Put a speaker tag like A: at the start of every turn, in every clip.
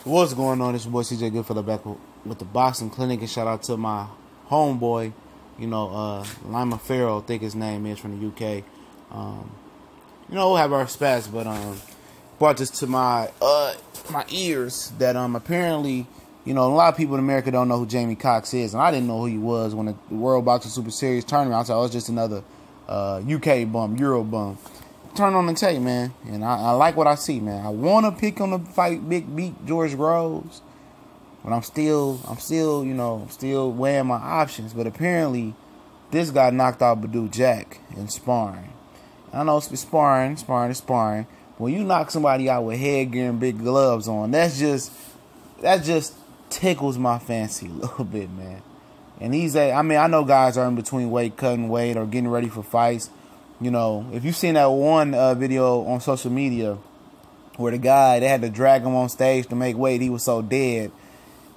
A: What's going on? It's your boy CJ Goodfellow back with the boxing clinic, and shout out to my homeboy, Lima Farrell, I think his name is, from the UK. We'll have our spats, but brought this to my ears that apparently, a lot of people in America don't know who Jamie Cox is, and I didn't know who he was when the World Boxing Super Series tournament. I thought it was just another UK bum, Euro bum. Turn on the tape, man, and I like what I see, man. I want to pick on the fight, beat George Groves, but I'm still weighing my options. But apparently, this guy knocked out Badou Jack in sparring. I know it's sparring. But when you knock somebody out with headgear and big gloves on, that just tickles my fancy a little bit, man. And I know guys are in between weight, cutting weight, or getting ready for fights. If you've seen that one video on social media where they had to drag him on stage to make weight, he was so dead,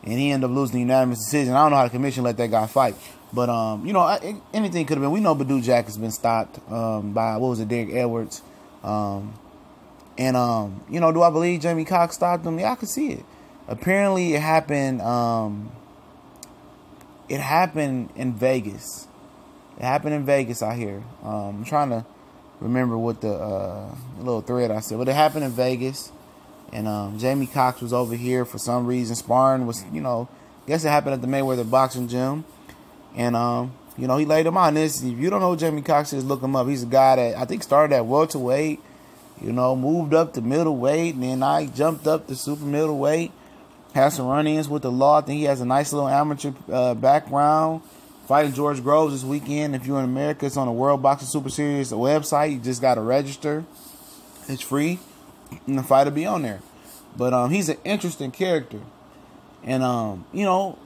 A: and he ended up losing the unanimous decision. I don't know how the commission let that guy fight, but anything could have been. We know Badou Jack has been stopped by Derek Edwards, do I believe Jamie Cox stopped him? Yeah, I could see it. Apparently, it happened. It happened in Vegas. It happened in Vegas, I hear. I'm trying to remember what the little thread I said. But it happened in Vegas. And Jamie Cox was over here for some reason. Sparring was, I guess it happened at the Mayweather boxing gym. And, he laid him out. If you don't know who Jamie Cox is, look him up. He's a guy that I think started at welterweight, moved up to middleweight. And then I jumped up to super middleweight. Had some run-ins with the law. I think he has a nice little amateur background. Fighting George Groves this weekend. If you're in America, it's on the World Boxing Super Series website. You just got to register. It's free. And the fight will be on there. But he's an interesting character. And,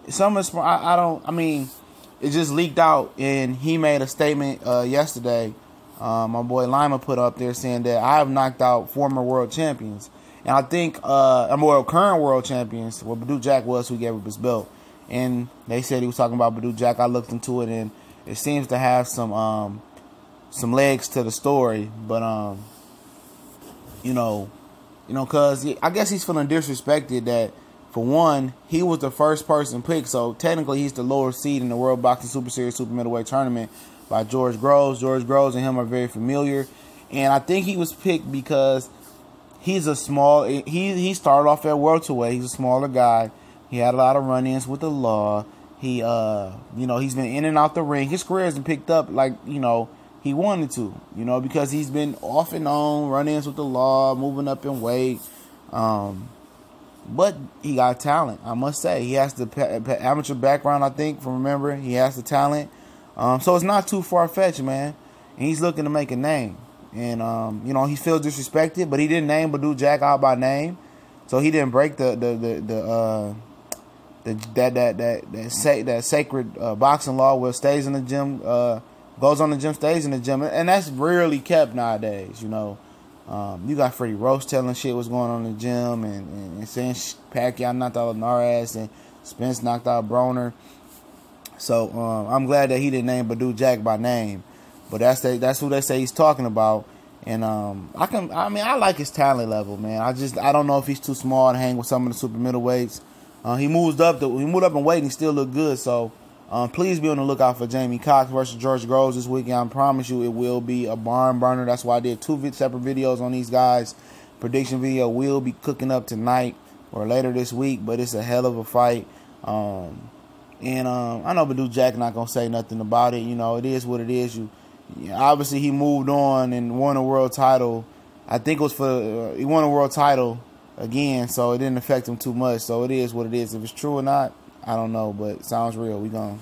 A: some of the, it just leaked out. And he made a statement yesterday. My boy Lima put up there saying that I have knocked out former world champions. And I think, current world champions, what Badou Jack was, who gave up his belt. And they said he was talking about Badou Jack. I looked into it, and it seems to have some legs to the story. But cause I guess he's feeling disrespected that, for one, he was the first person picked. So technically, he's the lower seed in the World Boxing Super Series Super Middleweight Tournament by George Groves. George Groves and him are very familiar, and I think he was picked because he's a small. He started off at welterweight. He's a smaller guy. He had a lot of run-ins with the law. He's been in and out the ring. His career hasn't picked up like, he wanted to, because he's been off and on, run-ins with the law, moving up in weight. But he got talent, I must say. He has the amateur background, I think, from remembering. He has the talent. So it's not too far-fetched, man. And he's looking to make a name. And, he feels disrespected, but he didn't name Badou Jack out by name. So he didn't break that sacred boxing law where stays in the gym, goes on the gym, stays in the gym, and that's rarely kept nowadays. You got Freddie Roach telling shit what's going on in the gym, and saying Pacquiao knocked out Narez and Spence knocked out Broner. So I'm glad that he didn't name Badou Jack by name, but that's who they say he's talking about. And I like his talent level, man. I don't know if he's too small to hang with some of the super middleweights. He moved up in weight and he still look good. So please be on the lookout for Jamie Cox versus George Groves this weekend. I promise you it will be a barn burner. That's why I did two separate videos on these guys. Prediction video will be cooking up tonight or later this week, but it's a hell of a fight. I know Badou Jack not gonna say nothing about it. It is what it is. Obviously, he moved on and won a world title. I think it was he won a world title again, so it didn't affect him too much. So it is what it is. If it's true or not, I don't know, but it sounds real. We gone.